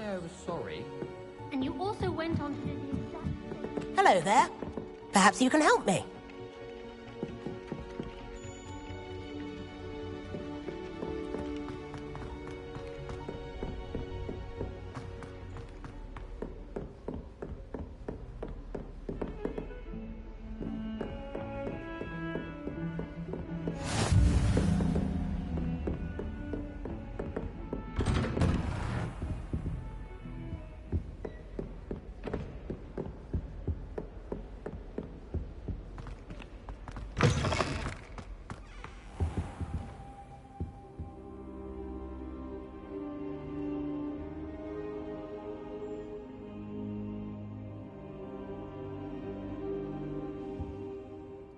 say I was sorry. And you also went on to do the exact same. Hello there. Perhaps you can help me.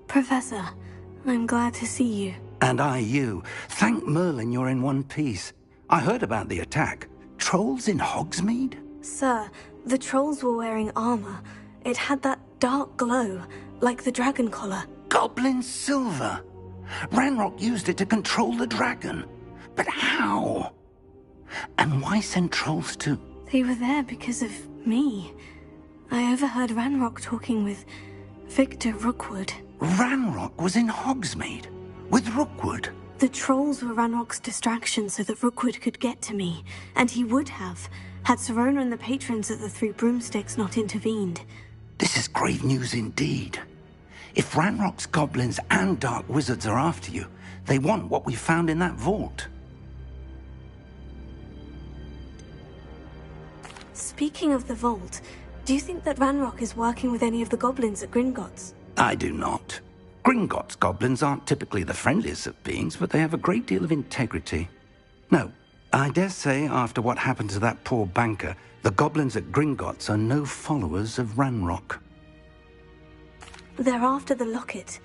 Professor, I'm glad to see you. And I you. Thank Merlin you're in one piece. I heard about the attack. Trolls in Hogsmeade? Sir, the trolls were wearing armor. It had that dark glow, like the dragon collar. Goblin silver! Ranrock used it to control the dragon. But how? And why send trolls to... They were there because of me. I overheard Ranrock talking with Victor Rookwood. Ranrock was in Hogsmeade? With Rookwood? The trolls were Ranrock's distraction so that Rookwood could get to me. And he would have, had Sirona and the patrons at the Three Broomsticks not intervened. This is grave news indeed. If Ranrock's goblins and dark wizards are after you, they want what we found in that vault. Speaking of the vault, do you think that Ranrock is working with any of the goblins at Gringotts? I do not. Gringotts goblins aren't typically the friendliest of beings, but they have a great deal of integrity. No, I dare say after what happened to that poor banker, the goblins at Gringotts are no followers of Ranrock. They're after the locket.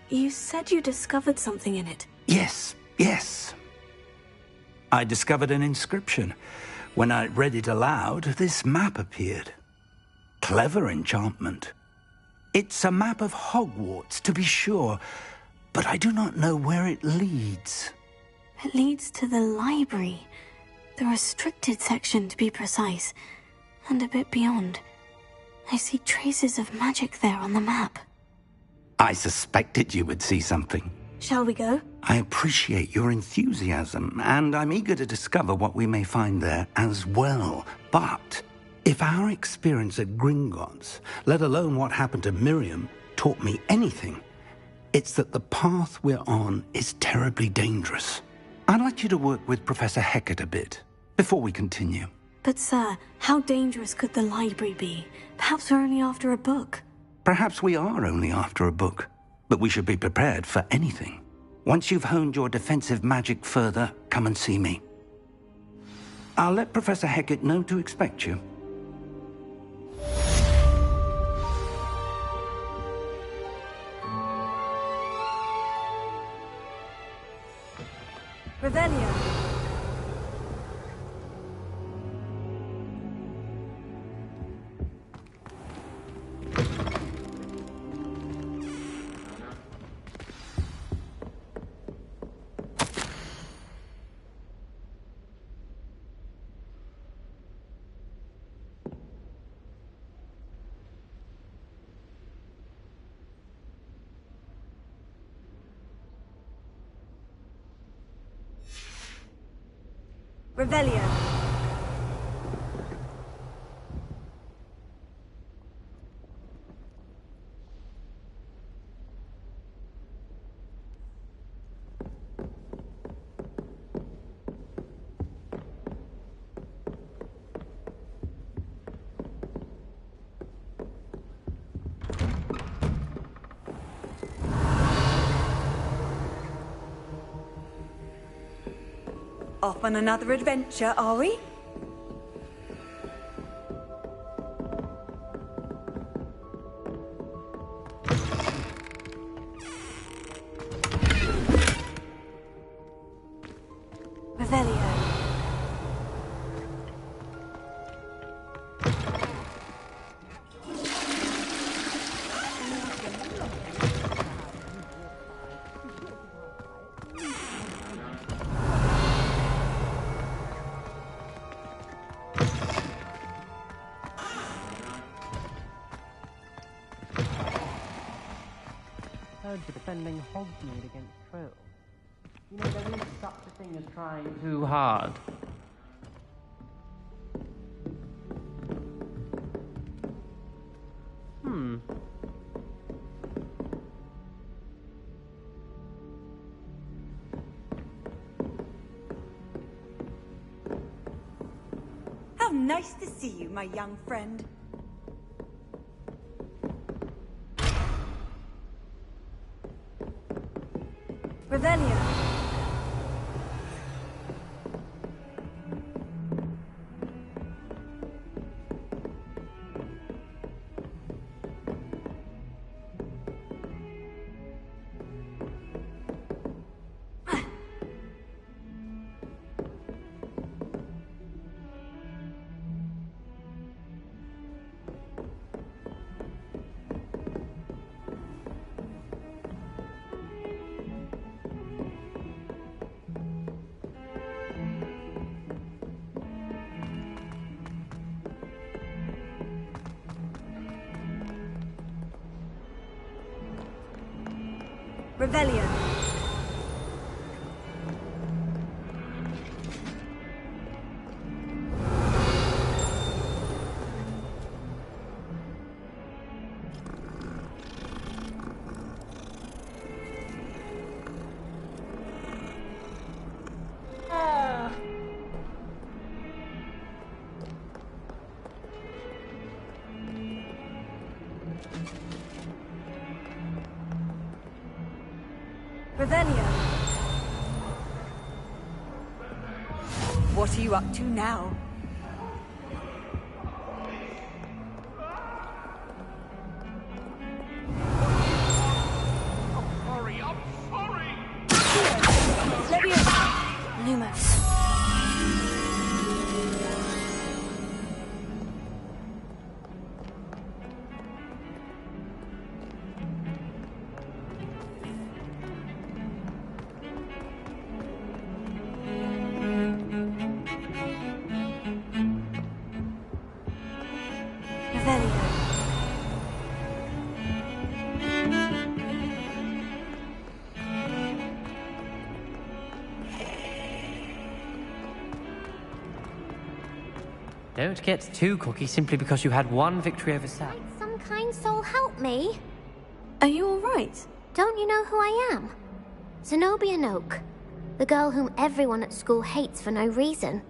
You said you discovered something in it. Yes. I discovered an inscription. When I read it aloud, this map appeared. Clever enchantment. It's a map of Hogwarts, to be sure, but I do not know where it leads. It leads to the library. The restricted section, to be precise, and a bit beyond. I see traces of magic there on the map. I suspected you would see something. Shall we go? I appreciate your enthusiasm, and I'm eager to discover what we may find there as well. But if our experience at Gringotts, let alone what happened to Miriam, taught me anything, it's that the path we're on is terribly dangerous. I'd like you to work with Professor Hecat a bit before we continue. But sir, how dangerous could the library be? Perhaps we're only after a book. Perhaps we are only after a book, but we should be prepared for anything. Once you've honed your defensive magic further, come and see me. I'll let Professor Hecat know to expect you. Revelio. Revelio. Off on another adventure, are we? Revelio. heard for defending Hogsmeade against trolls. You know, there is such a thing as trying too hard. How nice to see you, my young friend. Revelio. Revelio. Revelio. What are you up to now? Lumos. Don't get too cocky simply because you had one victory over Sam. Might some kind soul help me? Are you alright? Don't you know who I am? Zenobia Noak, the girl whom everyone at school hates for no reason.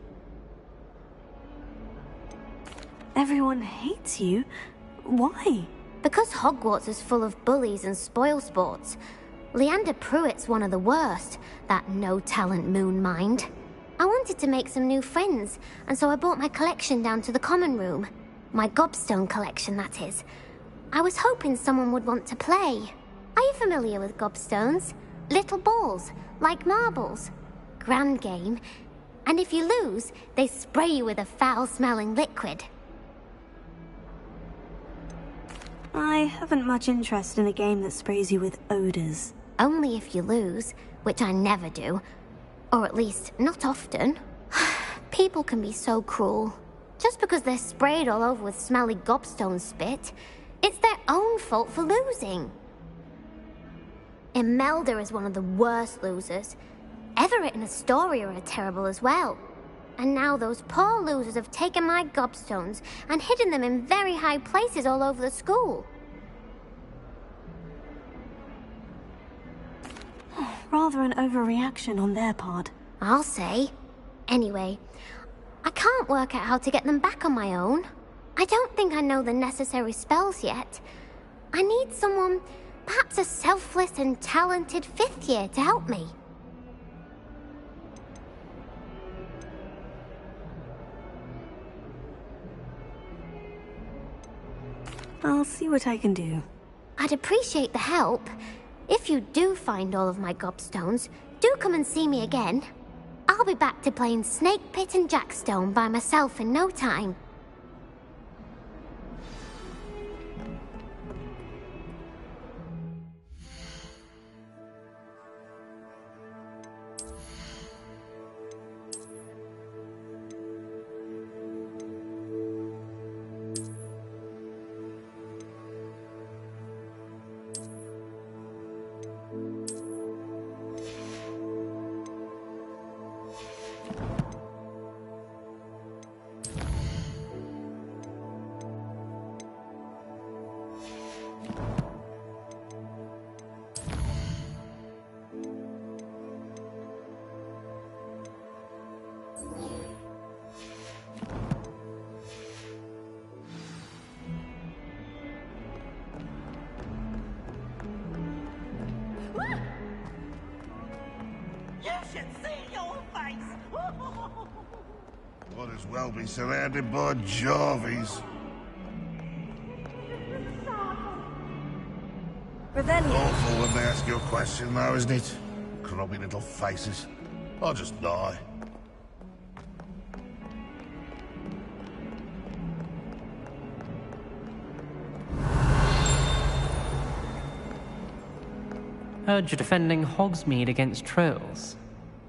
Everyone hates you? Why? Because Hogwarts is full of bullies and spoilsports. Leander Pruitt's one of the worst, that no-talent moon mind. I wanted to make some new friends, and so I brought my collection down to the common room. My gobstone collection, that is. I was hoping someone would want to play. Are you familiar with gobstones? Little balls, like marbles. Grand game. And if you lose, they spray you with a foul-smelling liquid. I haven't much interest in a game that sprays you with odors. Only if you lose, which I never do. Or at least, not often. People can be so cruel. Just because they're sprayed all over with smelly gobstone spit, it's their own fault for losing. Imelda is one of the worst losers. Everett and Astoria are terrible as well. And now those poor losers have taken my gobstones and hidden them in very high places all over the school. Rather an overreaction on their part. I'll say. Anyway, I can't work out how to get them back on my own. I don't think I know the necessary spells yet. I need someone, perhaps a selfless and talented fifth year to help me. I'll see what I can do. I'd appreciate the help. If you do find all of my gobstones, do come and see me again. I'll be back to playing Snake Pit and Jackstone by myself in no time. You should see your face! Might as well be surrounded by Jarvies. Revelio. Awful when they ask you a question, though, isn't it? Grubby little faces. I'll just die. Heard you're defending Hogsmeade against trolls.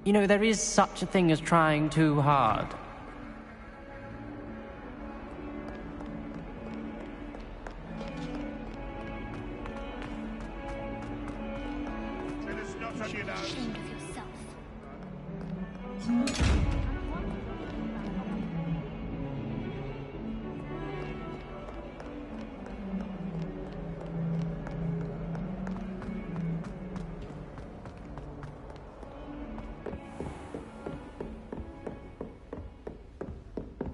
You know, there is such a thing as trying too hard. Ashamed of yourself.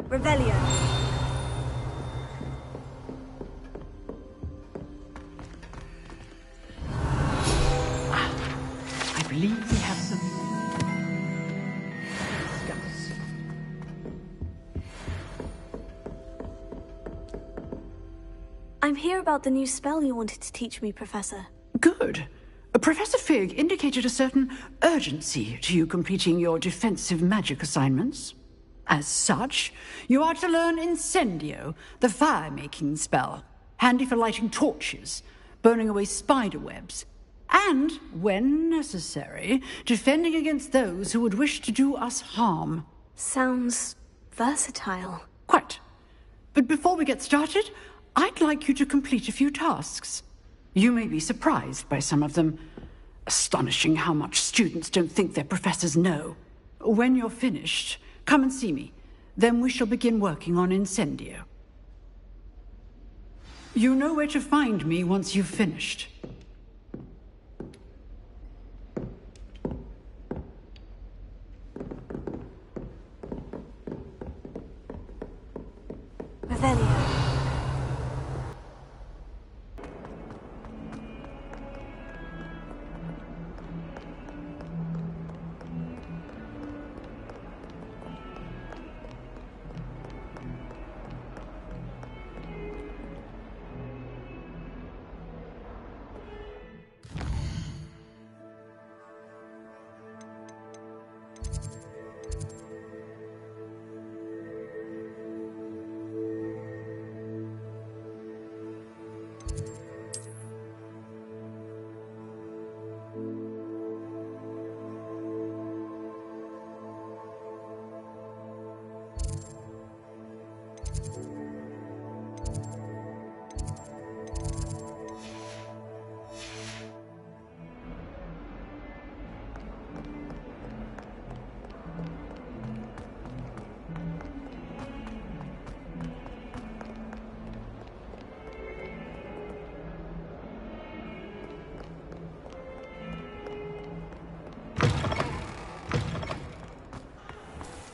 Revelio. I believe we have some discuss. I'm here about the new spell you wanted to teach me, Professor. Good. Professor Fig indicated a certain urgency to you completing your defensive magic assignments. As such, you are to learn Incendio, the fire-making spell, handy for lighting torches, burning away spider webs, and, when necessary, defending against those who would wish to do us harm. Sounds versatile. Quite. But before we get started, I'd like you to complete a few tasks. You may be surprised by some of them. Astonishing how much students don't think their professors know. When you're finished, come and see me. Then we shall begin working on Incendio. You know where to find me once you've finished. Revelio.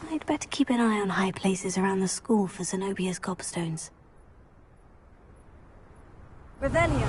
I'd better keep an eye on high places around the school for Zenobia's gobstones. Revelio.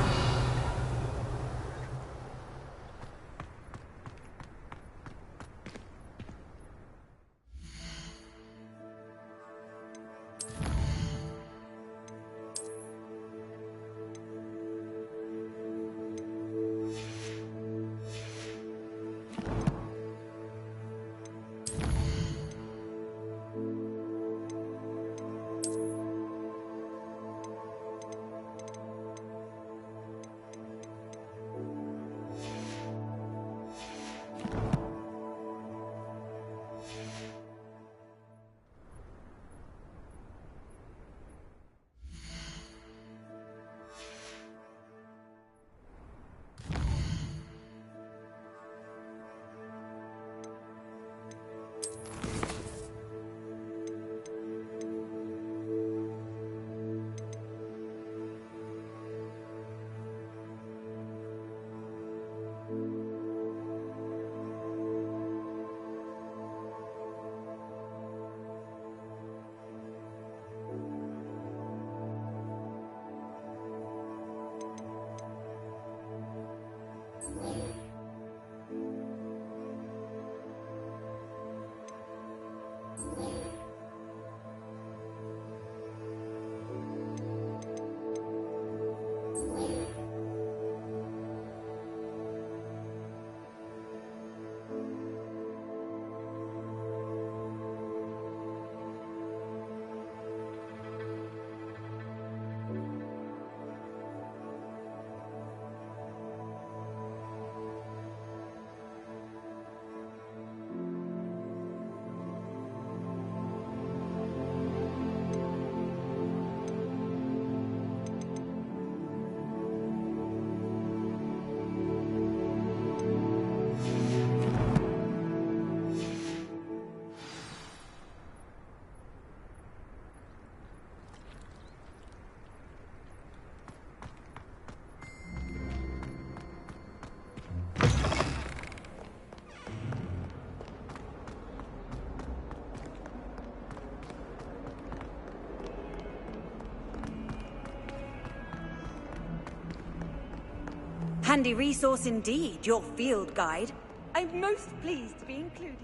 Handy resource indeed, your field guide. I'm most pleased to be included.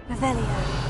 Revelio.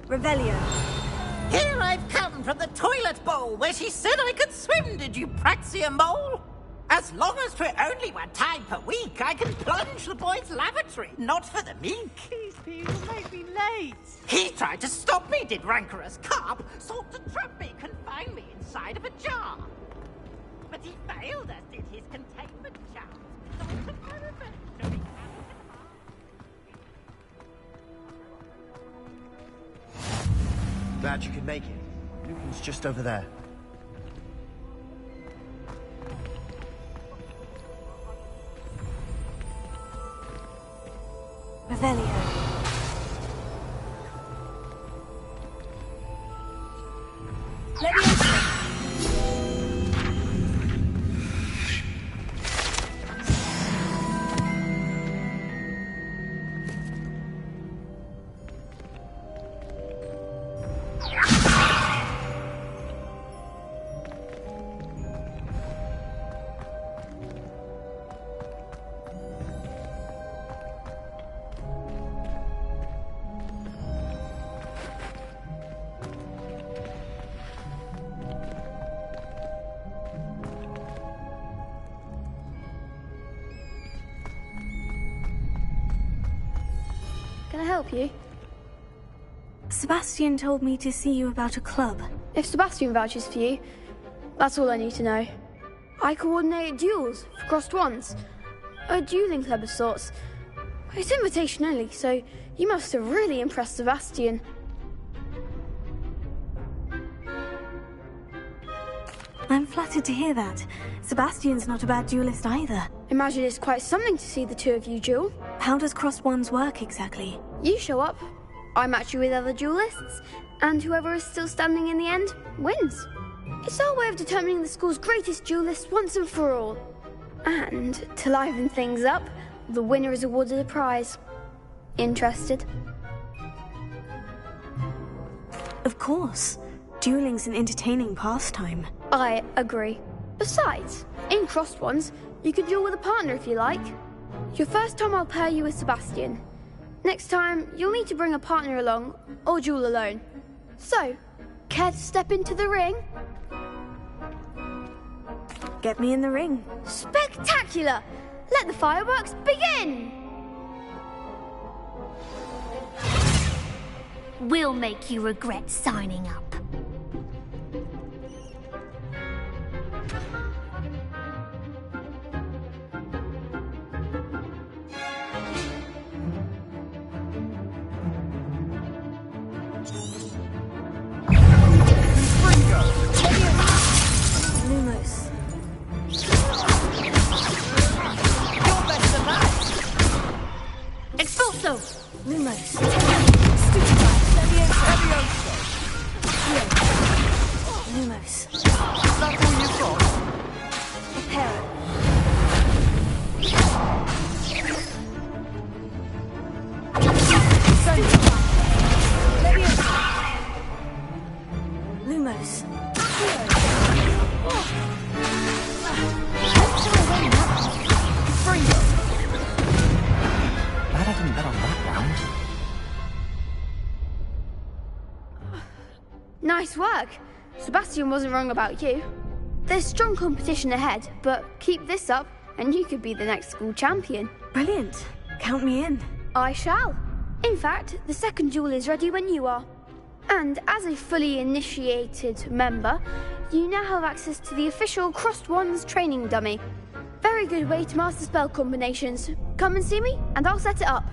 Revelio. Here I've come from the toilet bowl where she said I could swim, did you praxia mole? As long as for only 1 time per week, I can plunge the boy's lavatory, not for the meek. Please, you'll make me late. He tried to stop me, did rancorous carp, sought to trap me, confine me inside of a jar. But he failed, as did his containment charms. So I took my revenge to be Glad you could make it. Lucan's just over there. Revelio. Let me open. Can I help you? Sebastian told me to see you about a club. If Sebastian vouches for you, that's all I need to know. I coordinate duels for crossed wands. A dueling club of sorts. It's invitation only, so you must have really impressed Sebastian. I'm flattered to hear that. Sebastian's not a bad duelist either. Imagine it's quite something to see the two of you duel. How does crossed wands work exactly? You show up, I match you with other duelists, and whoever is still standing in the end wins. It's our way of determining the school's greatest duelist once and for all. And to liven things up, the winner is awarded a prize. Interested? Of course. Dueling's an entertaining pastime. I agree. Besides, in crossed ones, you could duel with a partner if you like. Your first time I'll pair you with Sebastian. Next time, you'll need to bring a partner along, or duel alone. So, Care to step into the ring? Get me in the ring. Spectacular! Let the fireworks begin! We'll make you regret signing up. Lumos. You're better than that! Expulso! Lumos. Lumos. Is that all you've got? Prepare it. Lumos. Glad I didn't bet on that round. Nice work. Sebastian wasn't wrong about you. There's strong competition ahead, but keep this up and you could be the next school champion. Brilliant. Count me in. I shall. In fact, the second duel is ready when you are. And as a fully initiated member, you now have access to the official Crossed Wands training dummy. Very good way to master spell combinations. Come and see me, and I'll set it up.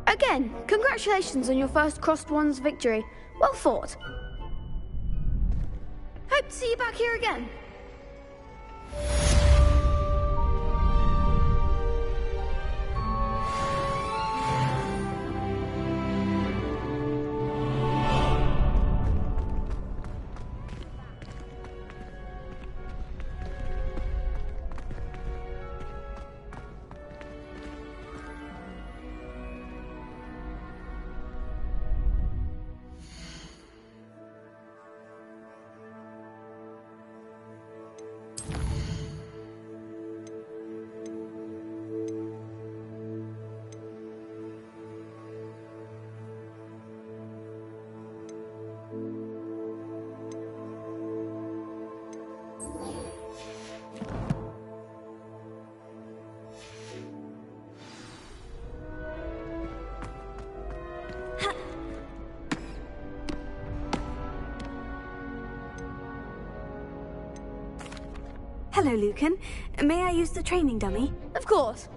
Again, congratulations on your first Crossed Wands victory. Well fought. Hope to see you back here again. Hello, Lucan. May I use the training dummy? Of course.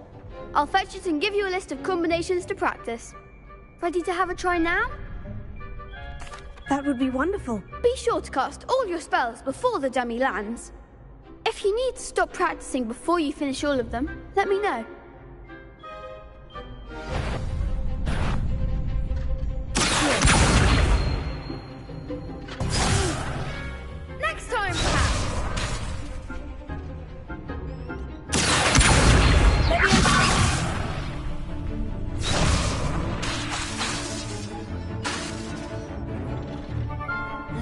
I'll fetch it and give you a list of combinations to practice. Ready to have a try now? That would be wonderful. Be sure to cast all your spells before the dummy lands. If you need to stop practicing before you finish all of them, let me know. Next time, perhaps.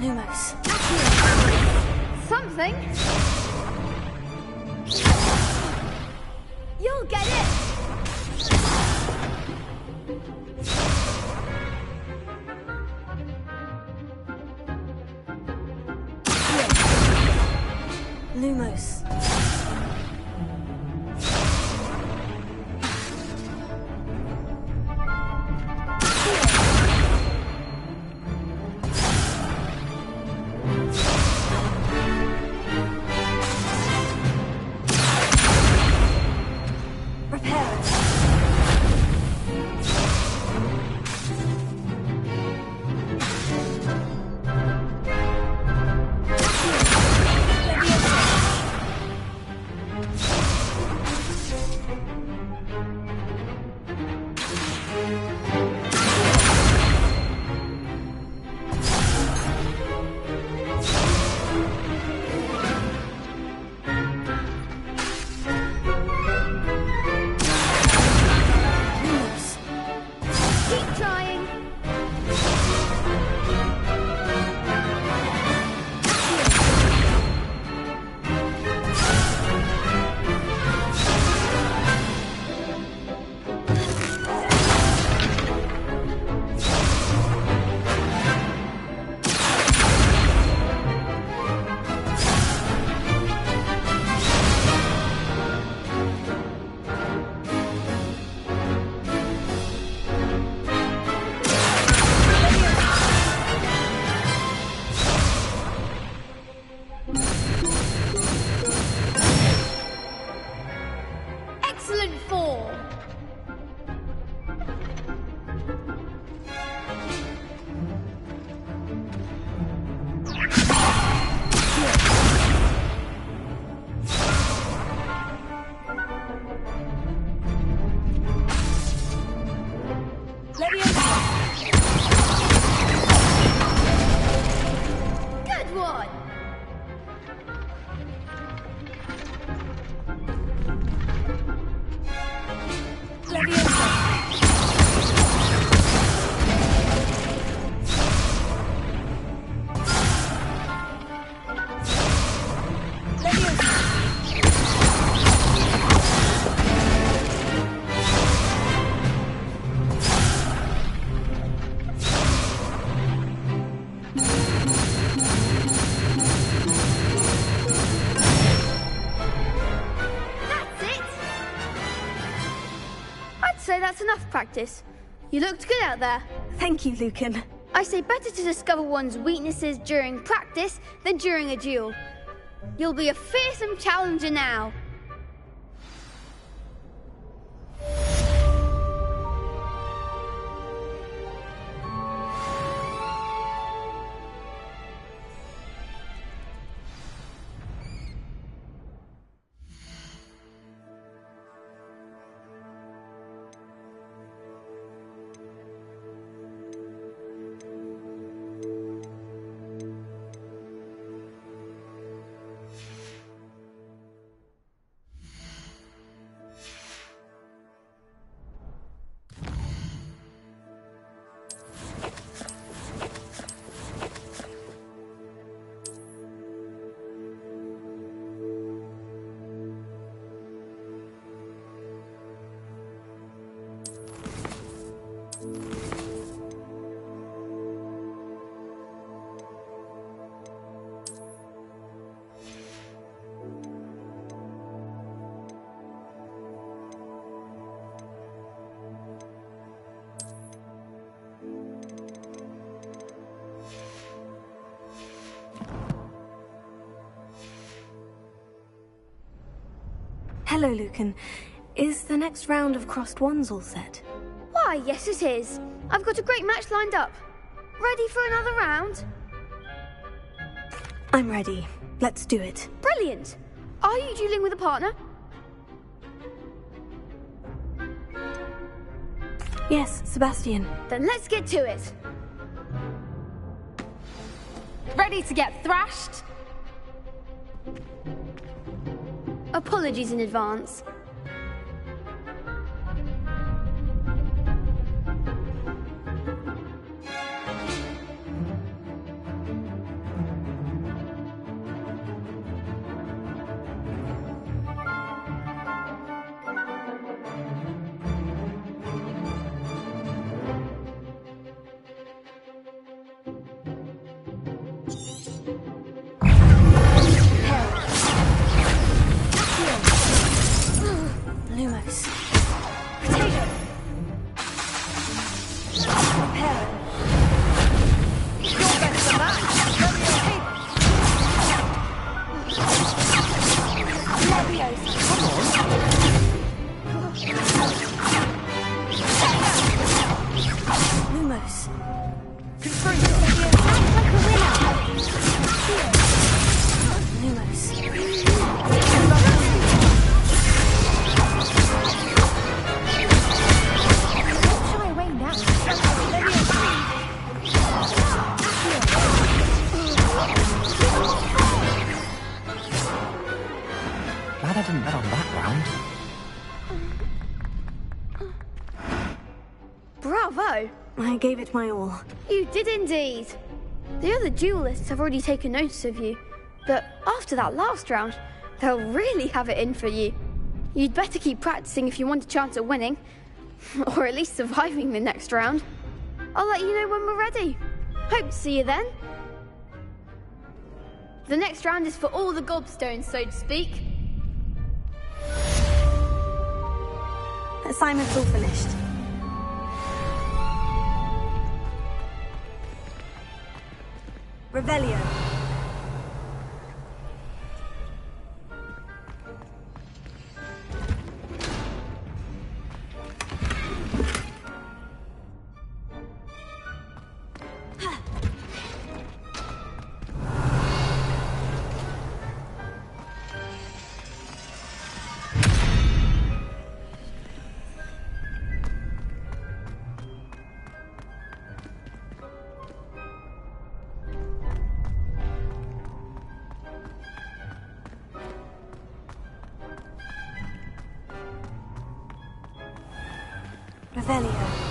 Lumos. Something. You'll get it. Lumos. that's enough practice. You looked good out there. Thank you, Lucan. I say better to discover one's weaknesses during practice than during a duel. You'll be a fearsome challenger now. Hello, Lucan. Is the next round of crossed wands all set? Why, yes it is. I've got a great match lined up. Ready for another round? I'm ready. Let's do it. Brilliant. Are you dueling with a partner? Yes, Sebastian. Then let's get to it. Ready to get thrashed? Apologies in advance. Lumos. Potato. Prepare. You're better than that. Leviosa. Lumos. Glad I didn't bet on that round. Bravo! I gave it my all. You did indeed. The other duelists have already taken notice of you, but after that last round, they'll really have it in for you. You'd better keep practicing if you want a chance at winning, or at least surviving the next round. I'll let you know when we're ready. Hope to see you then. The next round is for all the gobstones, so to speak. Assignment's all finished. Revelio. Revelio.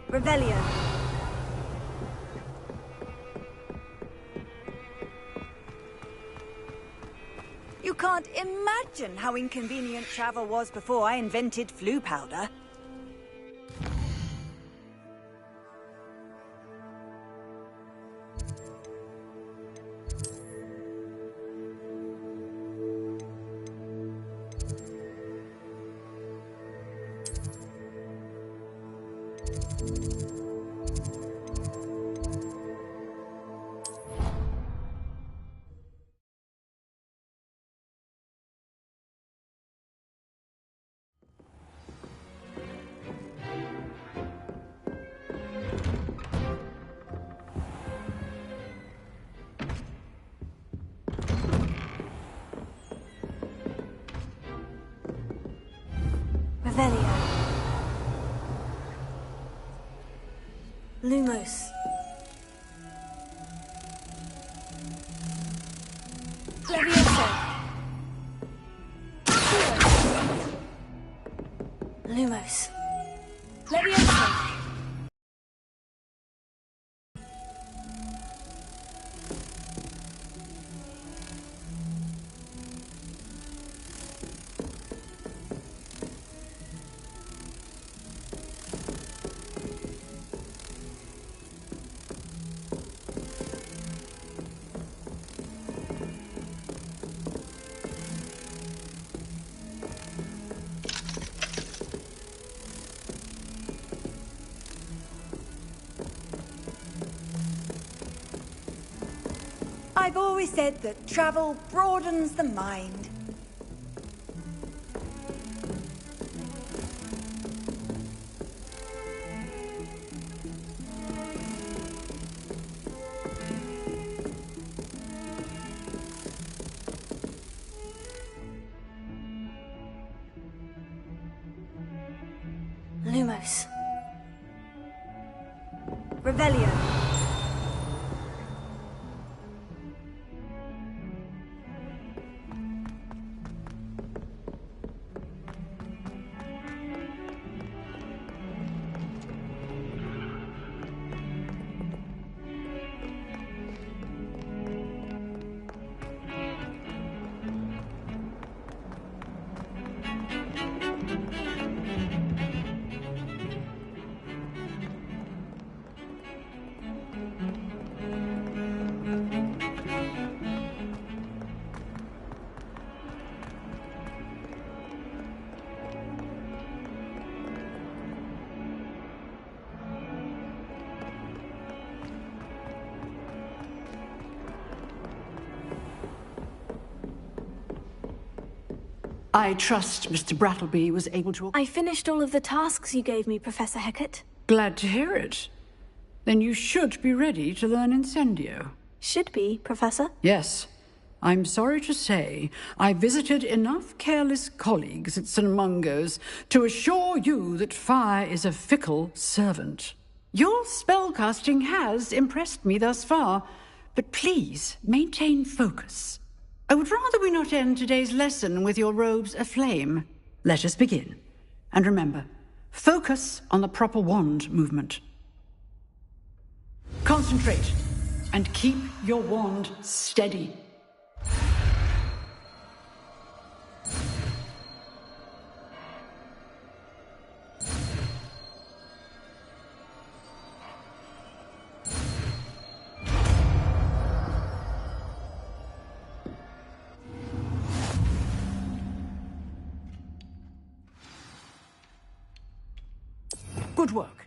Revelio. You can't imagine how inconvenient travel was before I invented flu powder. Revelio. Lumos. Levioso. Lumos. Levioso. I've always said that travel broadens the mind. Lumos. Revelio. I trust Mr. Brattleby was able to... I finished all of the tasks you gave me, Professor Hecat. Glad to hear it. Then you should be ready to learn Incendio. Should be, Professor? Yes. I'm sorry to say I visited enough careless colleagues at St. Mungo's to assure you that fire is a fickle servant. Your spellcasting has impressed me thus far, but please maintain focus. I would rather we not end today's lesson with your robes aflame. Let us begin. And remember, focus on the proper wand movement. Concentrate and keep your wand steady. Good work.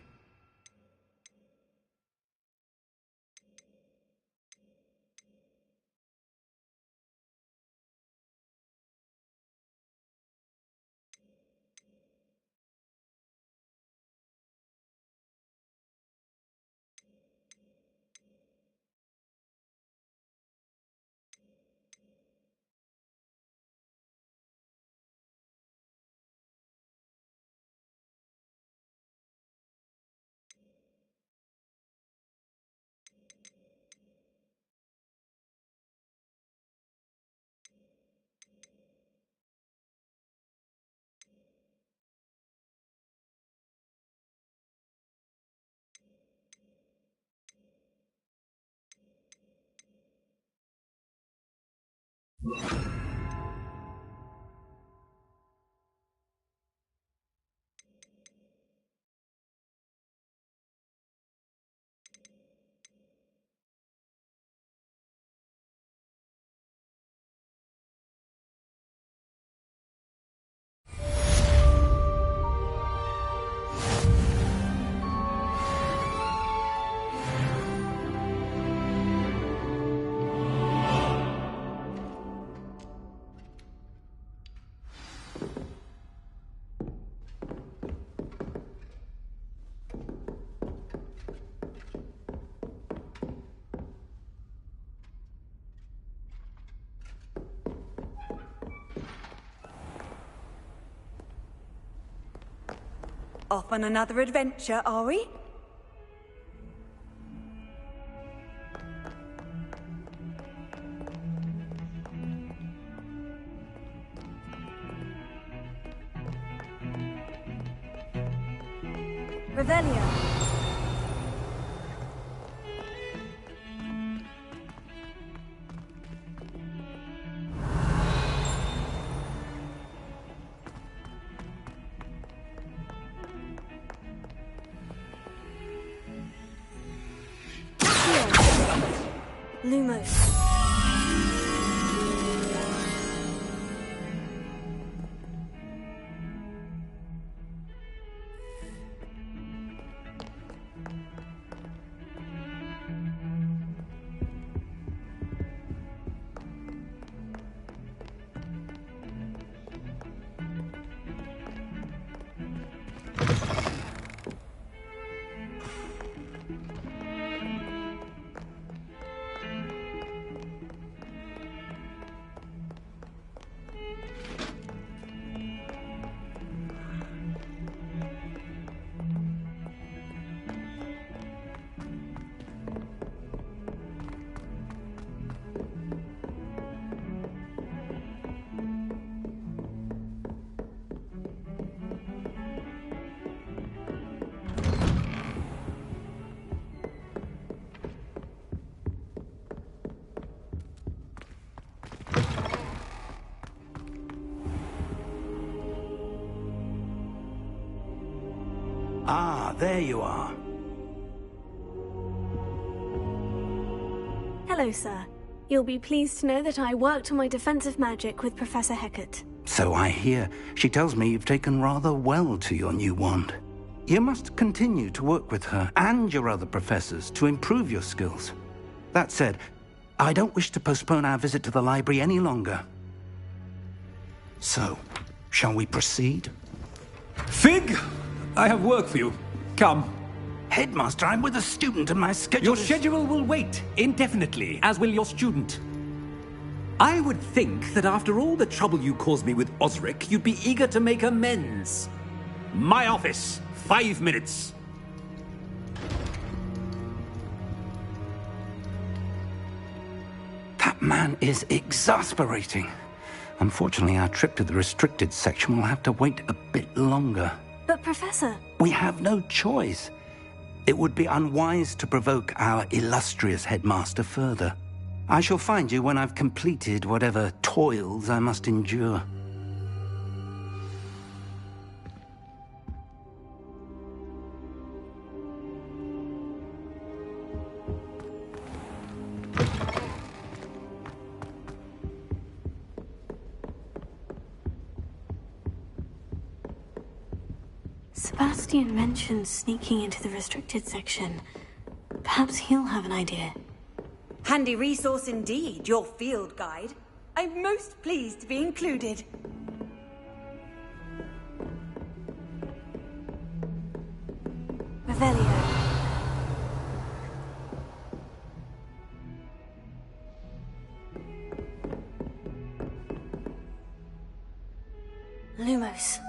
Off on another adventure, are we? Revelio. Lumos. Ah, there you are. Hello, sir. You'll be pleased to know that I worked on my defensive magic with Professor Hecat. So I hear. She tells me you've taken rather well to your new wand. You must continue to work with her and your other professors to improve your skills. That said, I don't wish to postpone our visit to the library any longer. So, shall we proceed? Fig! I have work for you. Come. Headmaster, I'm with a student and my schedule Your schedule will wait indefinitely, as will your student. I would think that after all the trouble you caused me with Osric, you'd be eager to make amends. My office. 5 minutes. That man is exasperating. Unfortunately, our trip to the restricted section will have to wait a bit longer. But, Professor... We have no choice. It would be unwise to provoke our illustrious headmaster further. I shall find you when I've completed whatever toils I must endure. Sebastian mentioned sneaking into the restricted section. Perhaps he'll have an idea. Handy resource indeed, your field guide. I'm most pleased to be included. Revelio. Lumos.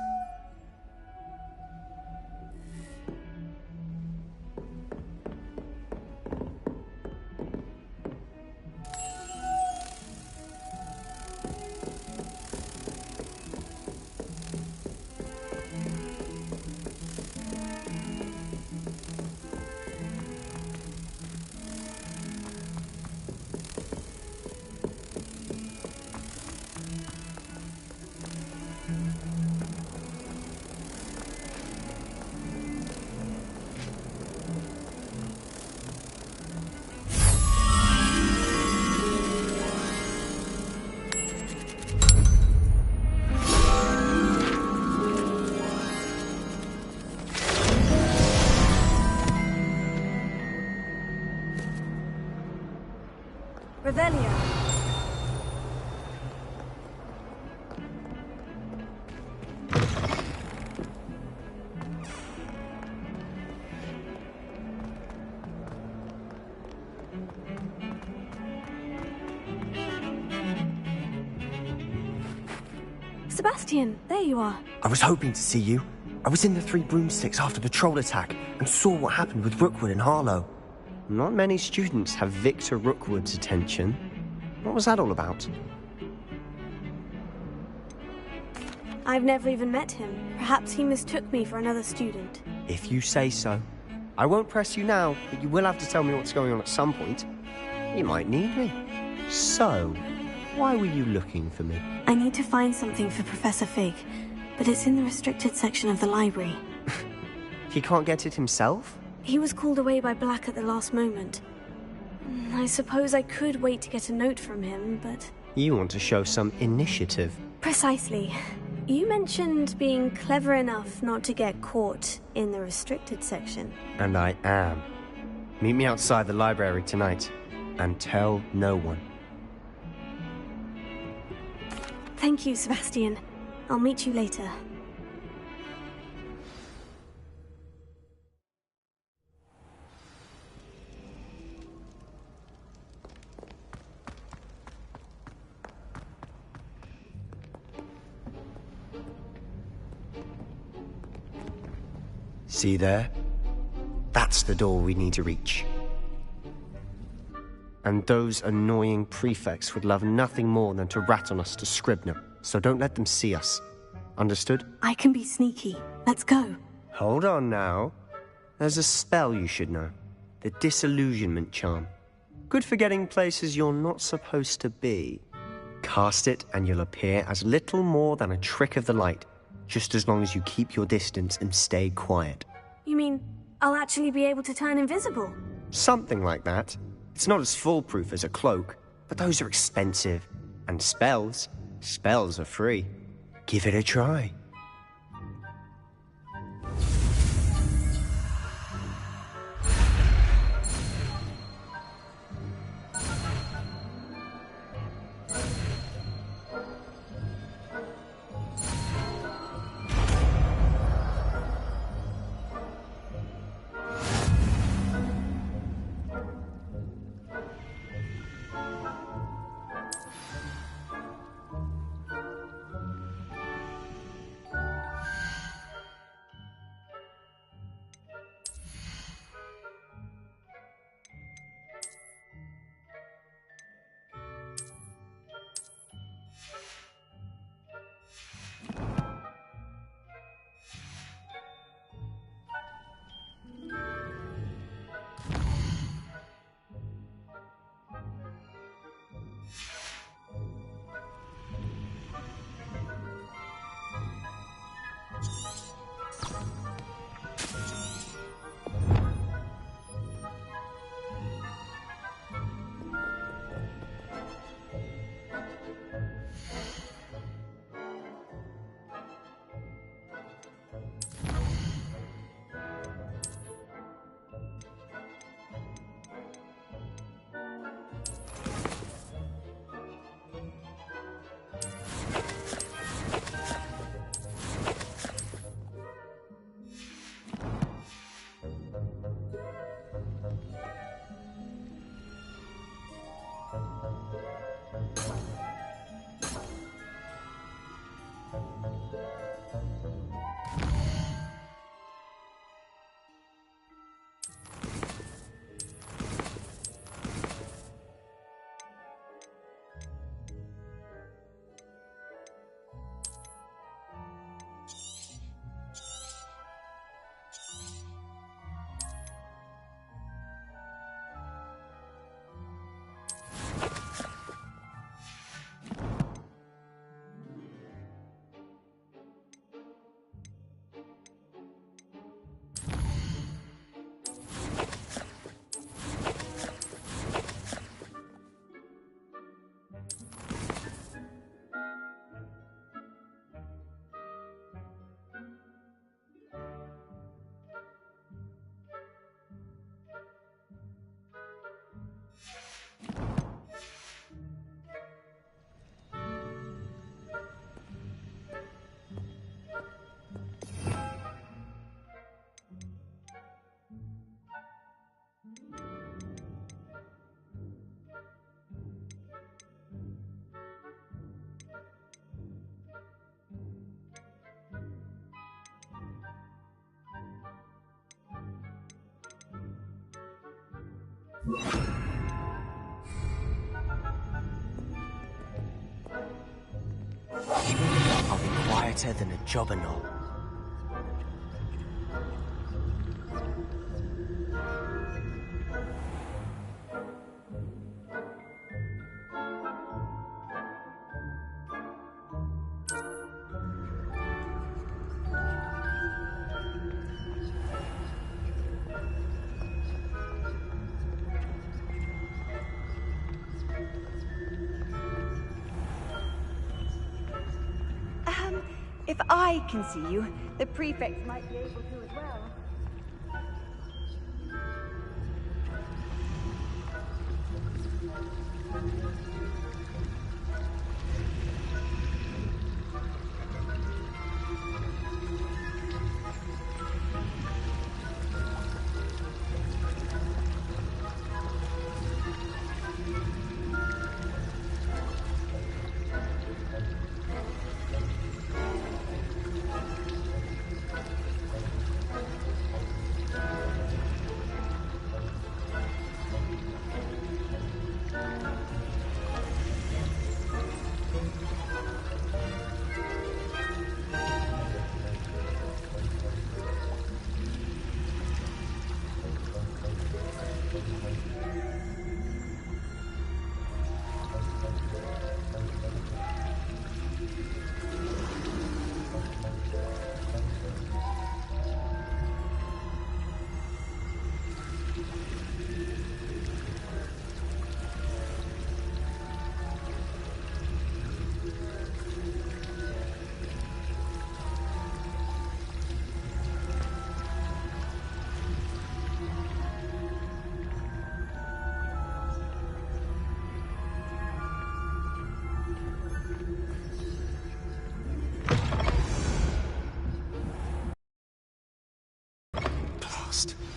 Revelio. Sebastian, there you are. I was hoping to see you. I was in the Three Broomsticks after the troll attack and saw what happened with Rookwood and Harlow. Not many students have Victor Rookwood's attention. What was that all about? I've never even met him. Perhaps he mistook me for another student. If you say so. I won't press you now, but you will have to tell me what's going on at some point. You might need me. So, why were you looking for me? I need to find something for Professor Fig, but it's in the restricted section of the library. He can't get it himself? He was called away by Black at the last moment. I suppose I could wait to get a note from him, but... You want to show some initiative. Precisely. You mentioned being clever enough not to get caught in the restricted section. And I am. Meet me outside the library tonight, and tell no one. Thank you, Sebastian. I'll meet you later. See there? That's the door we need to reach. And those annoying prefects would love nothing more than to rat on us to Scribner, so don't let them see us. Understood? I can be sneaky. Let's go. Hold on now. There's a spell you should know. The Disillusionment Charm. Good for getting places you're not supposed to be. Cast it and you'll appear as little more than a trick of the light, just as long as you keep your distance and stay quiet. You mean I'll actually be able to turn invisible? Something like that. It's not as foolproof as a cloak, but those are expensive. And spells are free. Give it a try. I'll be quieter than a jobberknoll. If I can see you, the prefects might be able to as well.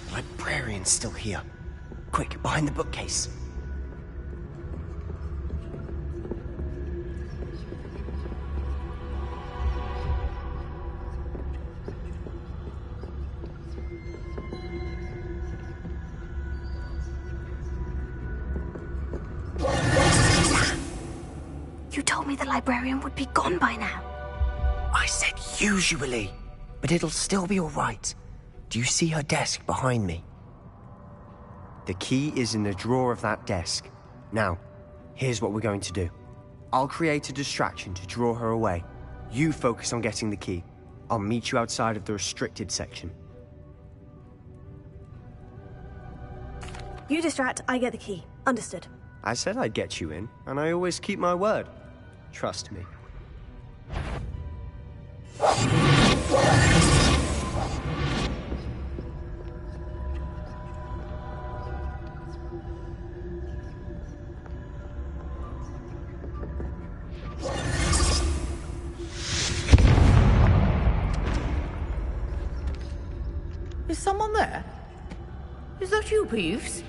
The librarian's still here. Quick, behind the bookcase. You told me the librarian would be gone by now. I said usually, but it'll still be all right. Do you see her desk behind me? The key is in the drawer of that desk. Now, here's what we're going to do. I'll create a distraction to draw her away. You focus on getting the key. I'll meet you outside of the restricted section. You distract, I get the key. Understood. I said I'd get you in, and I always keep my word. Trust me. Is someone there? Is that you, Peeves?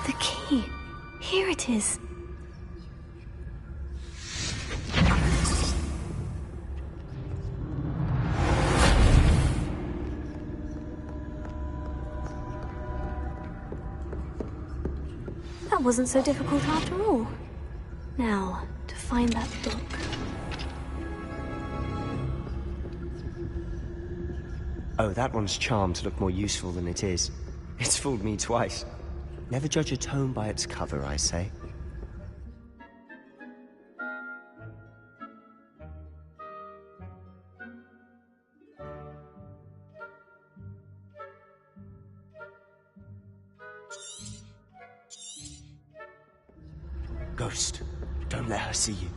The key. Here it is. That wasn't so difficult after all. Now, to find that book. Oh, that one's charmed to look more useful than it is. It's fooled me twice. Never judge a tome by its cover, I say. Ghost, don't let her see you.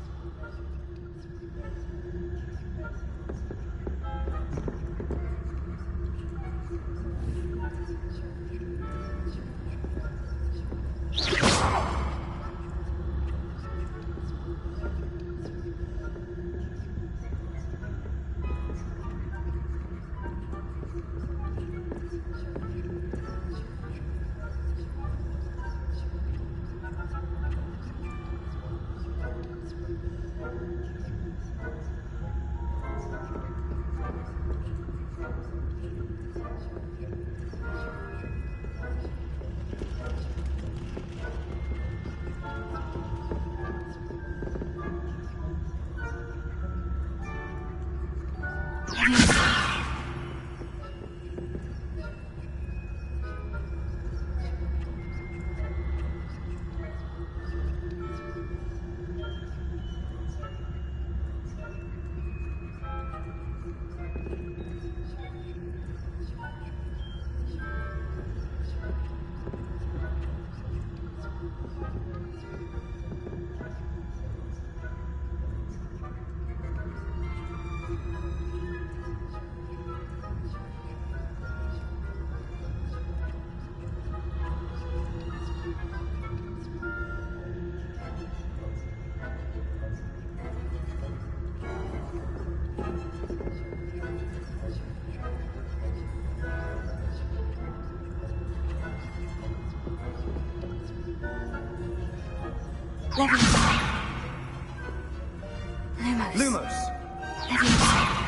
Leviosa. Lumos. Lumos. Leviosa.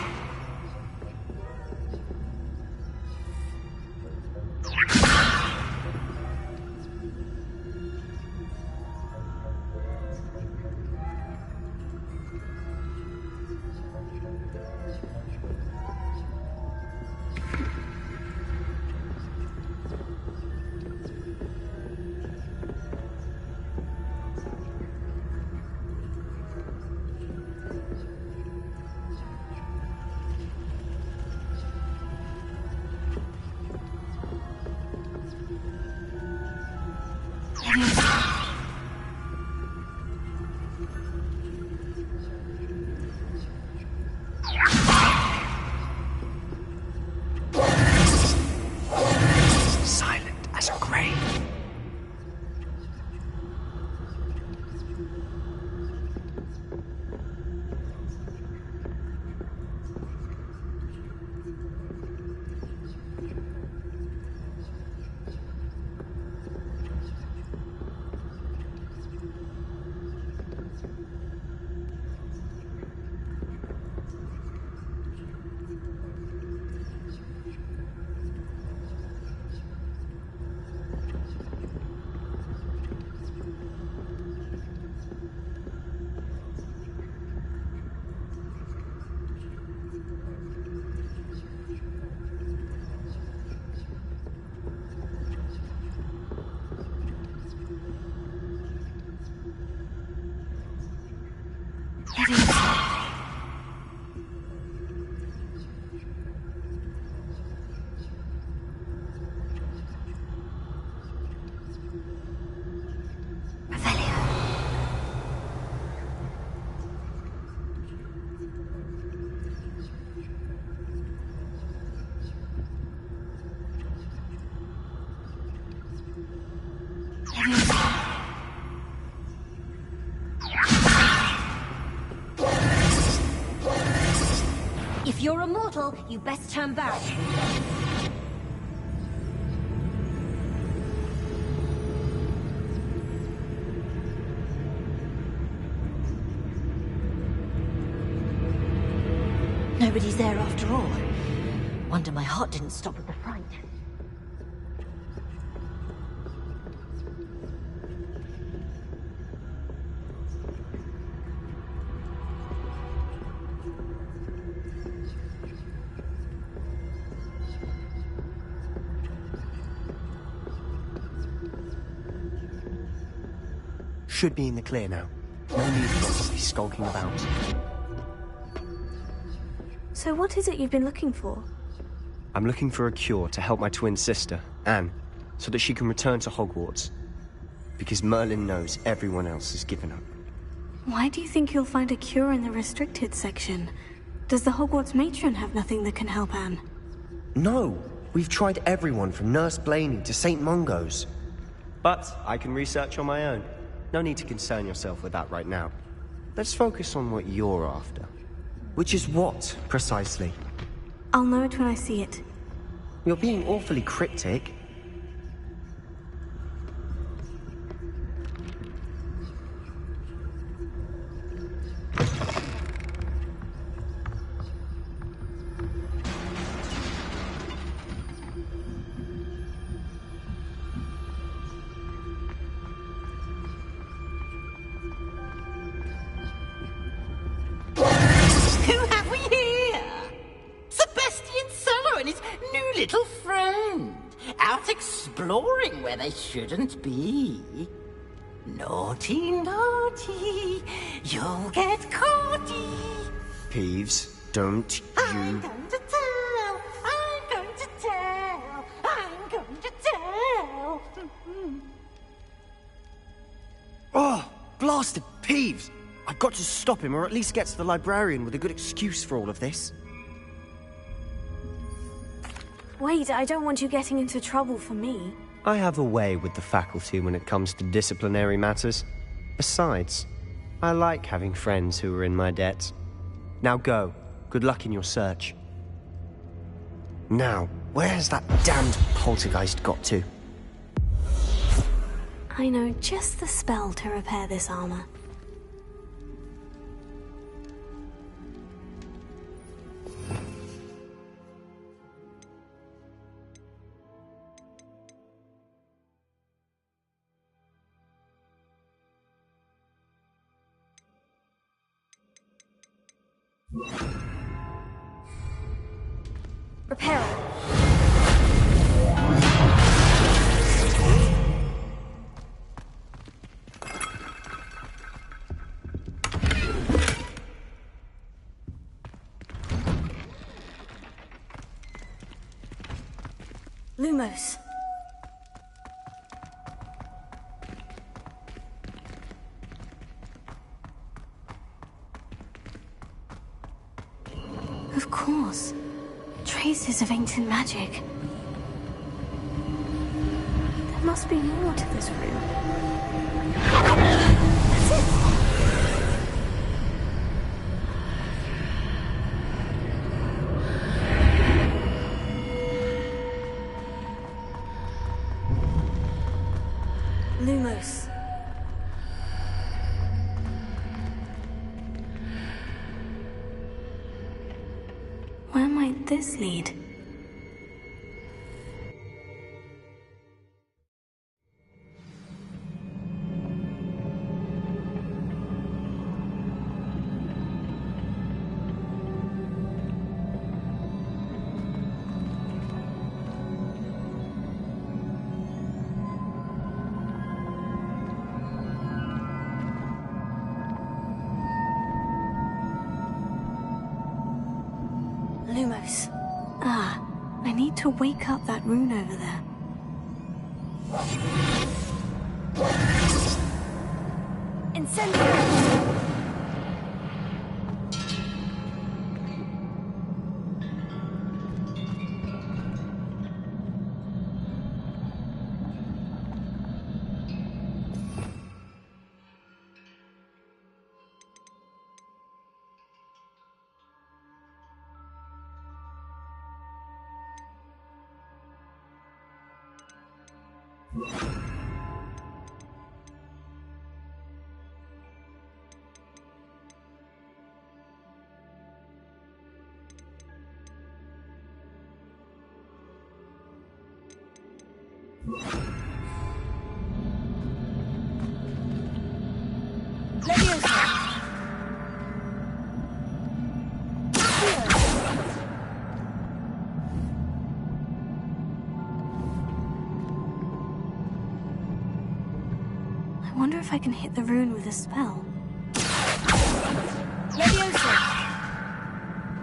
Silent as a grave. If you're a mortal, you best turn back. Nobody's there after all. Wonder my heart didn't stop at the fright. Should be in the clear now. No need for us to be skulking about. So what is it you've been looking for? I'm looking for a cure to help my twin sister, Anne, so that she can return to Hogwarts. Because Merlin knows everyone else has given up. Why do you think you'll find a cure in the restricted section? Does the Hogwarts matron have nothing that can help Anne? No! We've tried everyone from Nurse Blaney to St. Mungo's. But I can research on my own. No need to concern yourself with that right now. Let's focus on what you're after. Which is what, precisely? I'll know it when I see it. You're being awfully cryptic. Exploring where they shouldn't be. Naughty, naughty, you'll get caughty. Peeves, don't you... I'm going to tell, I'm going to tell, I'm going to tell. Oh, blasted Peeves! I've got to stop him, or at least get to the librarian with a good excuse for all of this. Wait, I don't want you getting into trouble for me. I have a way with the faculty when it comes to disciplinary matters. Besides, I like having friends who are in my debt. Now go. Good luck in your search. Now, where's that damned poltergeist got to? I know just the spell to repair this armor. Repair it. Lumos. Of course. Traces of ancient magic. There must be more to this room. That's it! Lumos. Where might this lead? Lumos. Ah, I need to wake up that rune over there. Incendio! I wonder if I can hit the rune with a spell. Leviosa!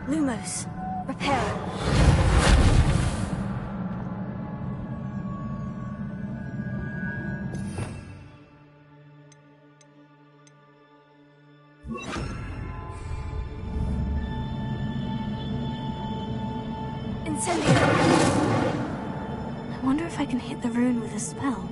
Lumos. Repair it. Incendio! I wonder if I can hit the rune with a spell.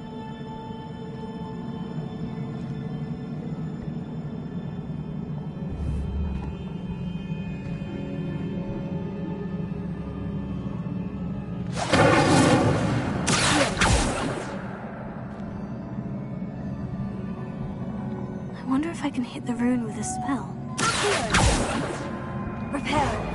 I wonder if I can hit the rune with a spell. Repair it.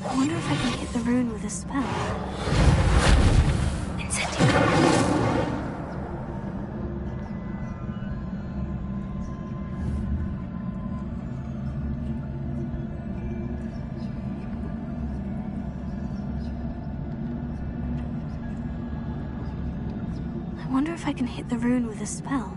I wonder if I can hit the rune with a spell. I wonder if I can hit the rune with a spell.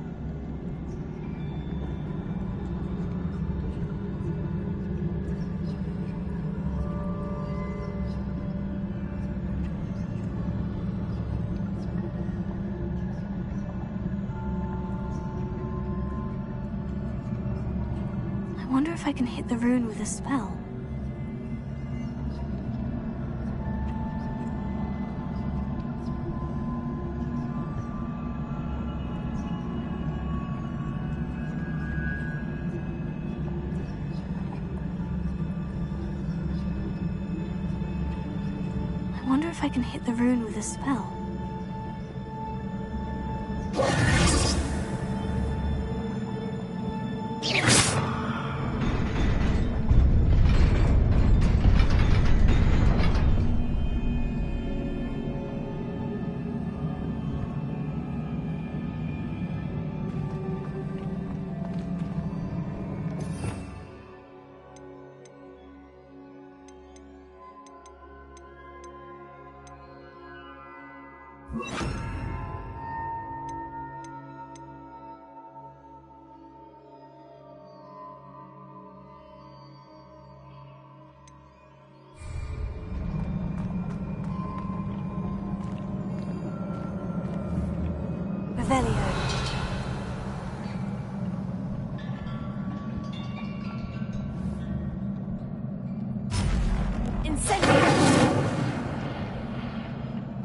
wonder if I can hit the rune with a spell. I wonder if I can hit the rune with a spell.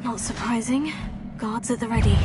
Not surprising. Guards at the ready.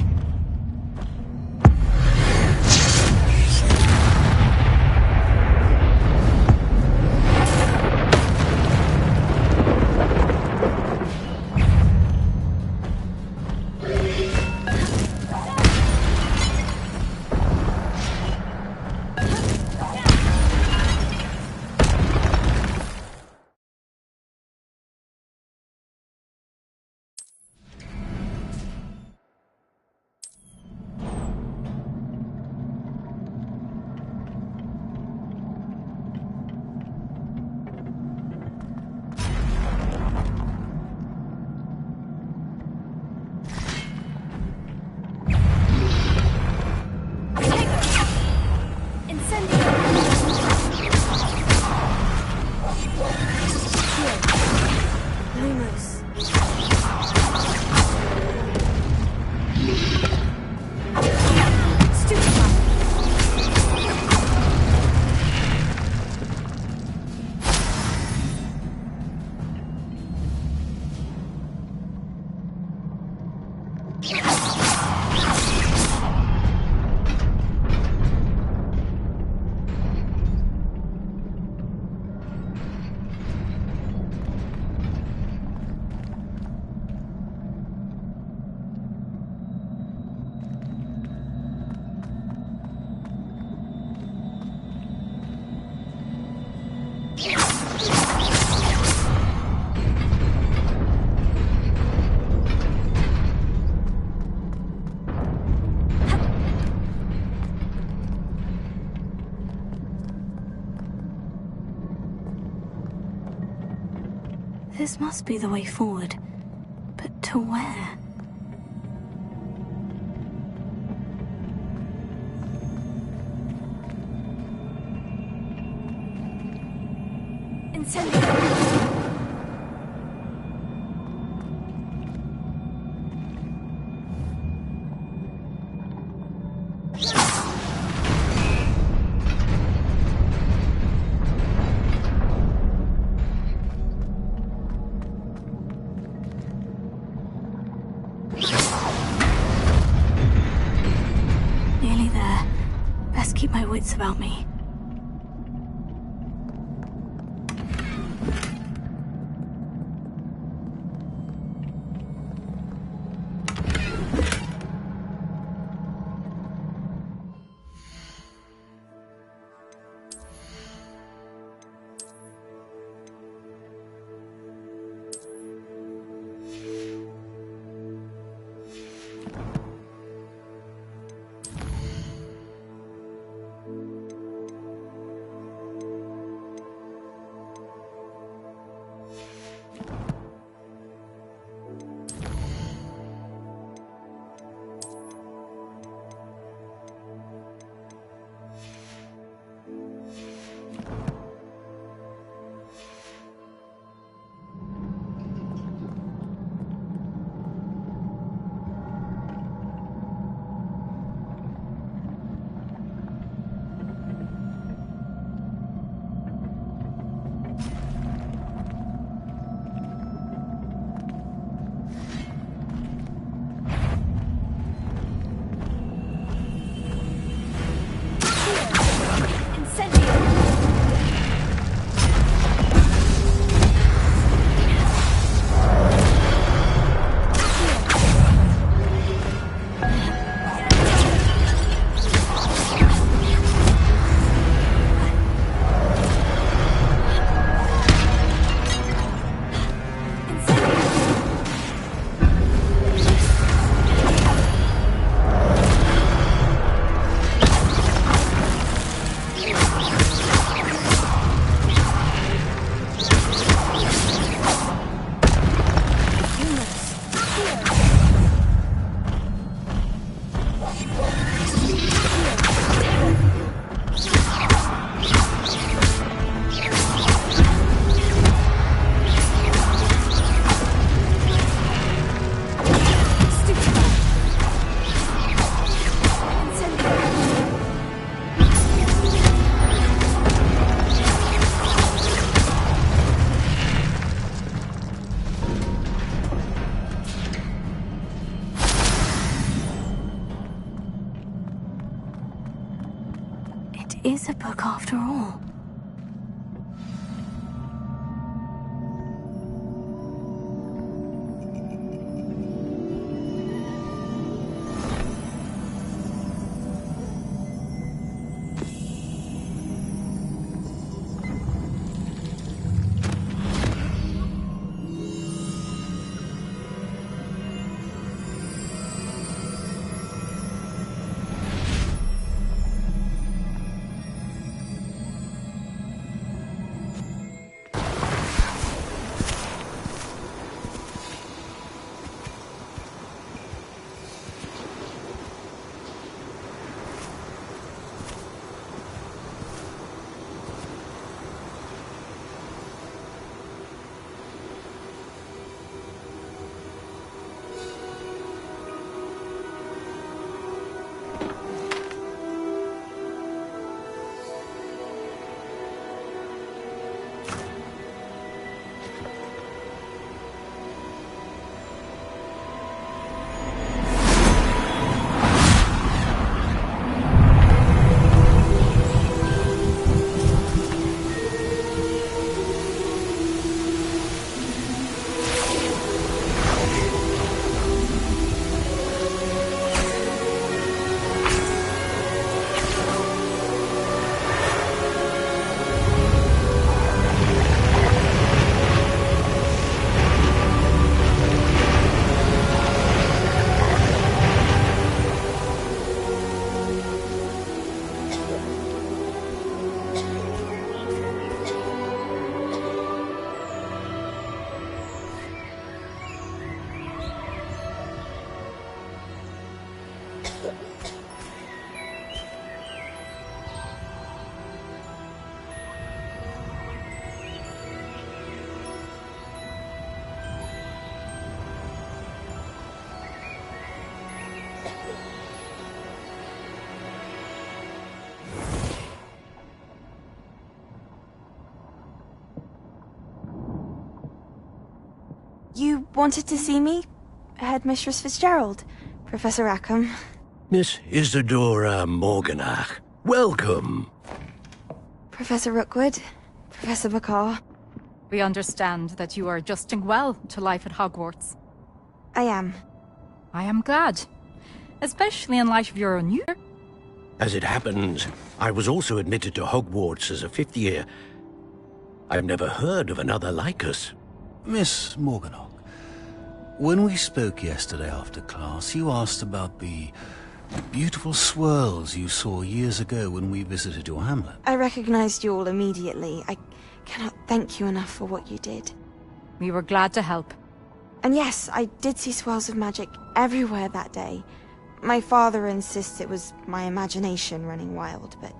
This must be the way forward. But to where? Nearly there. Best keep my wits about me. it is a book after all. You wanted to see me? Headmistress Fitzgerald? Professor Rackham? Miss Isadora Morganach, welcome. Professor Rookwood? Professor Bakar? We understand that you are adjusting well to life at Hogwarts. I am. I am glad. Especially in light of your new year. As it happens, I was also admitted to Hogwarts as a fifth year. I've never heard of another like us. Miss Morganach, when we spoke yesterday after class, you asked about the beautiful swirls you saw years ago when we visited your hamlet. I recognized you all immediately. I cannot thank you enough for what you did. We were glad to help. And yes, I did see swirls of magic everywhere that day. My father insists it was my imagination running wild, but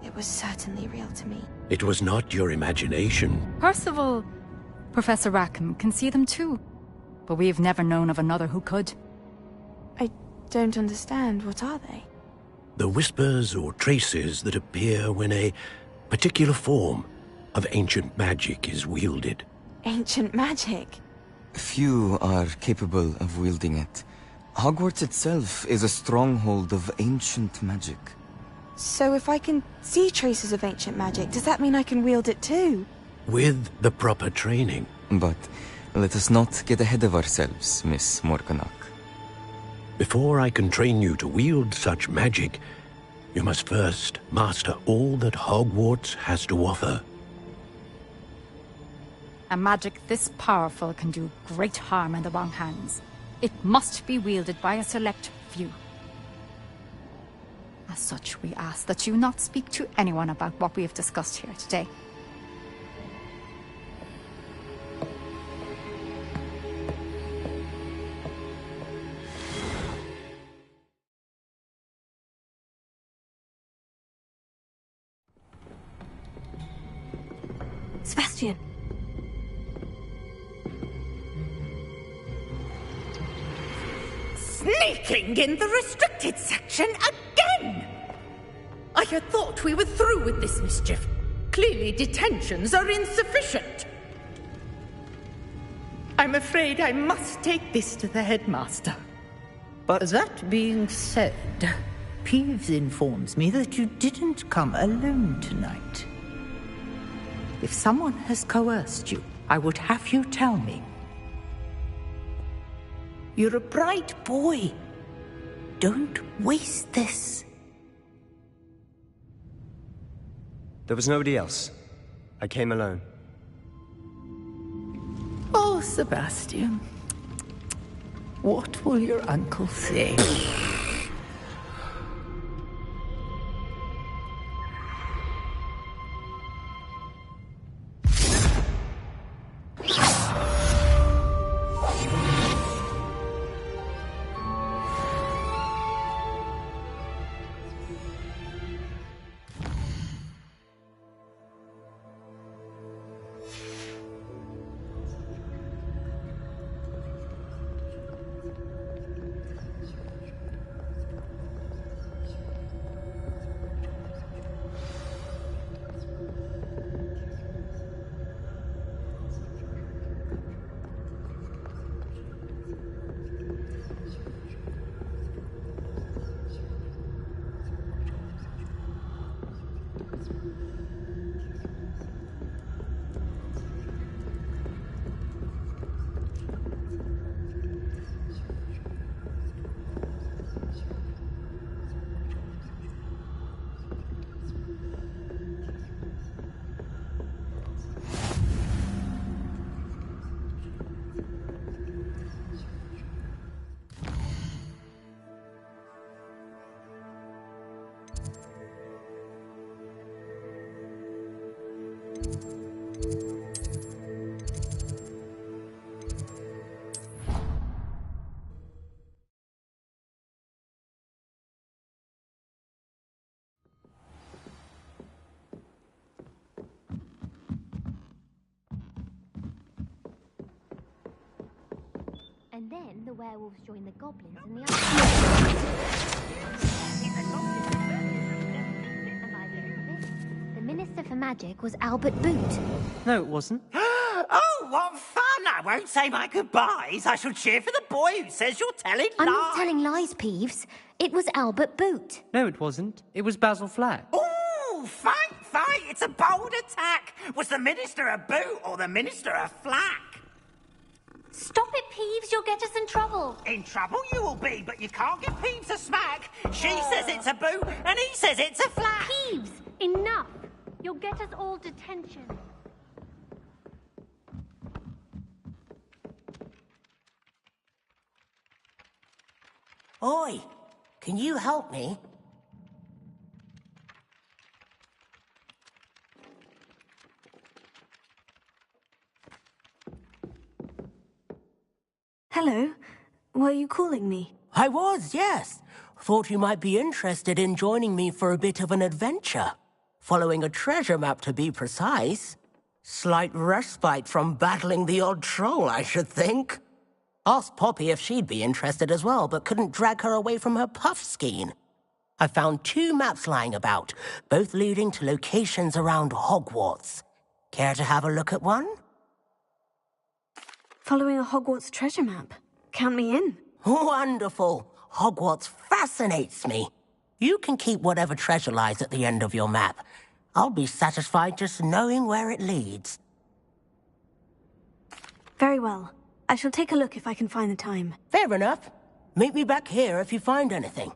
it was certainly real to me. It was not your imagination. Percival, Professor Rackham can see them too. But we've never known of another who could. I don't understand. What are they? The whispers or traces that appear when a particular form of ancient magic is wielded. Ancient magic? Few are capable of wielding it. Hogwarts itself is a stronghold of ancient magic. So if I can see traces of ancient magic, does that mean I can wield it too? With the proper training. But let us not get ahead of ourselves, Miss Morganach. Before I can train you to wield such magic, you must first master all that Hogwarts has to offer. A magic this powerful can do great harm in the wrong hands. It must be wielded by a select few. As such, we ask that you not speak to anyone about what we have discussed here today. Sebastian. Sneaking in the restricted section again! I had thought we were through with this mischief. Clearly detentions are insufficient. I'm afraid I must take this to the headmaster. But that being said, Peeves informs me that you didn't come alone tonight. If someone has coerced you, I would have you tell me. You're a bright boy. Don't waste this. There was nobody else. I came alone. Oh, Sebastian. What will your uncle say? And then the werewolves joined the goblins and the And by the end of it, the Minister for Magic was Albert Boot. No, it wasn't. Oh, what fun! I won't say my goodbyes. I shall cheer for the boy who says you're telling lies. I'm not telling lies, Peeves. It was Albert Boot. No, it wasn't. It was Basil Flack. Ooh, fight! It's a bold attack. Was the Minister a boot or the Minister a flack? Stop it, Peeves. You'll get us in trouble. In trouble you will be, but you can't give Peeves a smack. She says it's a boot, and he says it's a flack. Peeves, enough. You'll get us all detention. Oi, can you help me? Hello. Were you calling me? I was, yes. Thought you might be interested in joining me for a bit of an adventure. Following a treasure map, to be precise. Slight respite from battling the odd troll, I should think. Asked Poppy if she'd be interested as well, but couldn't drag her away from her puff skein. I found 2 maps lying about, both leading to locations around Hogwarts. Care to have a look at one? Following a Hogwarts treasure map. Count me in. Wonderful. Hogwarts fascinates me. You can keep whatever treasure lies at the end of your map. I'll be satisfied just knowing where it leads. Very well. I shall take a look if I can find the time. Fair enough. Meet me back here if you find anything.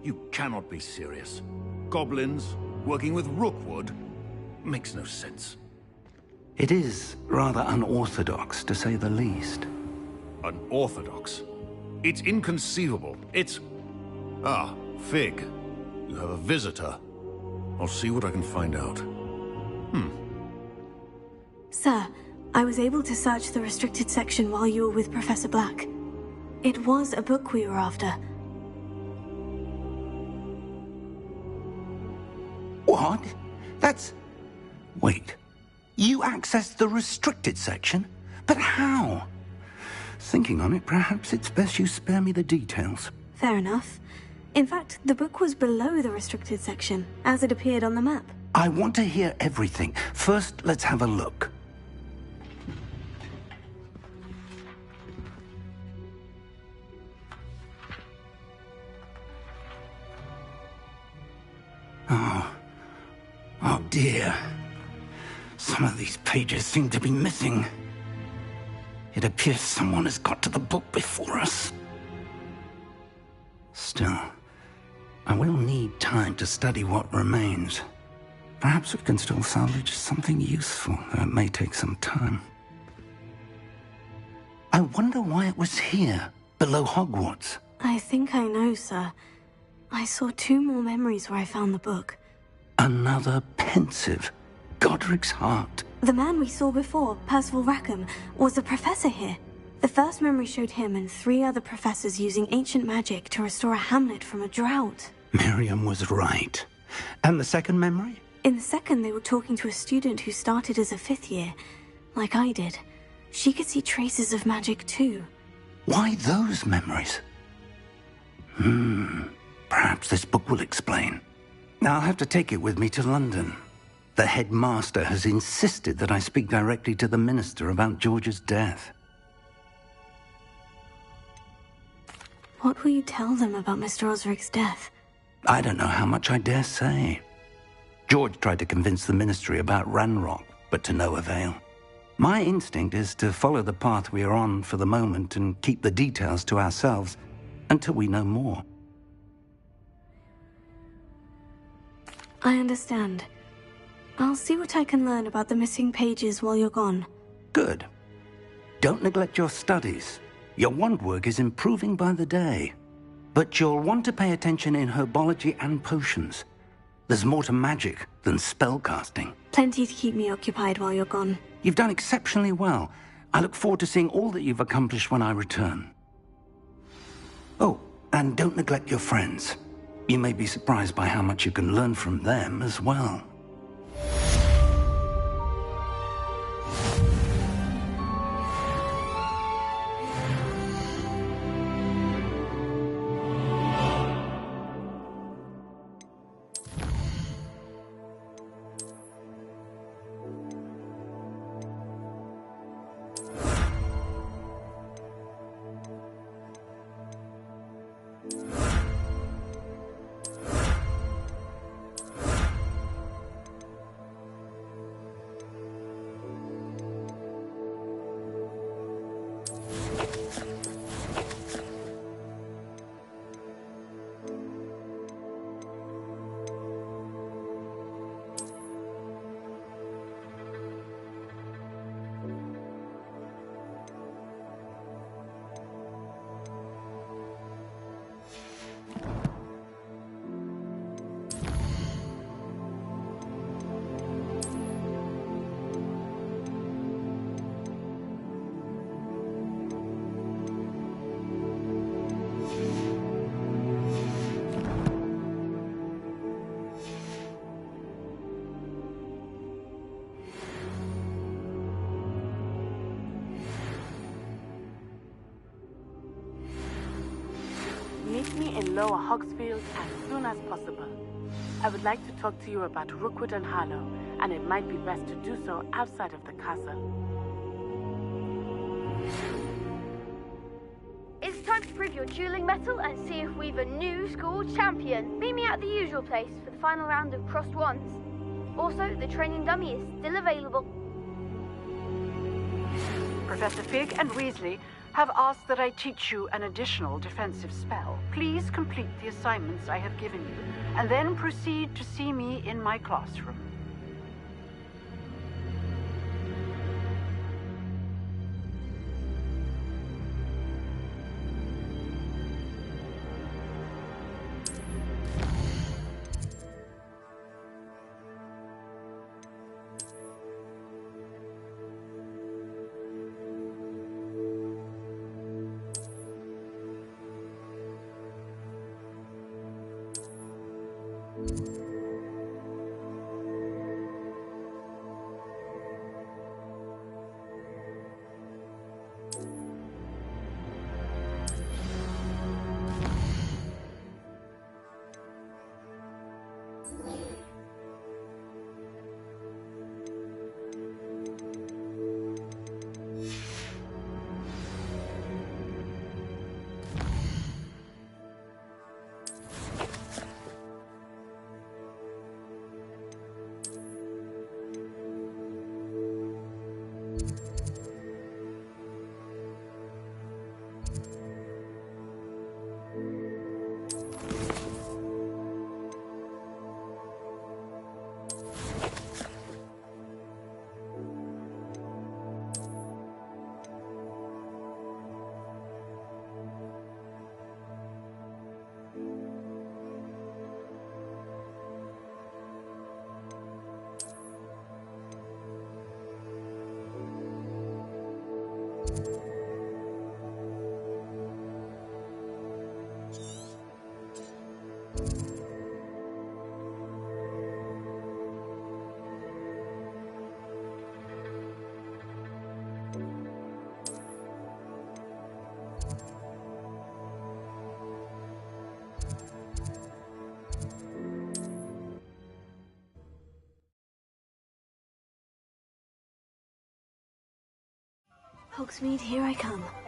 You cannot be serious. Goblins working with Rookwood makes no sense. It is rather unorthodox, to say the least. Unorthodox? It's inconceivable. It's... Ah, Fig. You have a visitor. I'll see what I can find out. Sir, I was able to search the restricted section while you were with Professor Black. It was a book we were after. What? That's... Wait. You accessed the restricted section? But how? Thinking on it, perhaps it's best you spare me the details. Fair enough. In fact, the book was below the restricted section, as it appeared on the map. I want to hear everything. First, let's have a look. Oh dear. Some of these pages seem to be missing. It appears someone has got to the book before us. Still, I will need time to study what remains. Perhaps we can still salvage something useful, though it may take some time. I wonder why it was here, below Hogwarts. I think I know, sir. I saw 2 more memories where I found the book. Another pensive. Godric's heart. The man we saw before, Percival Rackham, was a professor here. The first memory showed him and 3 other professors using ancient magic to restore a hamlet from a drought. Miriam was right. And the second memory? In the second, they were talking to a student who started as a 5th year, like I did. She could see traces of magic too. Why those memories? Perhaps this book will explain. Now I'll have to take it with me to London. The headmaster has insisted that I speak directly to the minister about George's death. What will you tell them about Mr. Osric's death? I don't know how much I dare say. George tried to convince the ministry about Ranrock, but to no avail. My instinct is to follow the path we are on for the moment and keep the details to ourselves until we know more. I understand. I'll see what I can learn about the missing pages while you're gone. Good. Don't neglect your studies. Your wand work is improving by the day. But you'll want to pay attention in herbology and potions. There's more to magic than spellcasting. Plenty to keep me occupied while you're gone. You've done exceptionally well. I look forward to seeing all that you've accomplished when I return. Oh, and don't neglect your friends. You may be surprised by how much you can learn from them as well. Meet me in Lower Hogsfield as soon as possible. I would like to talk to you about Rookwood and Harlow, and it might be best to do so outside of the castle. It's time to prove your dueling mettle and see if we've a new school champion. Meet me at the usual place for the final round of crossed wands. Also, the training dummy is still available. Professor Fig and Weasley have asked that I teach you an additional defensive spell. Please complete the assignments I have given you, and then proceed to see me in my classroom. Hogsmeade, here I come.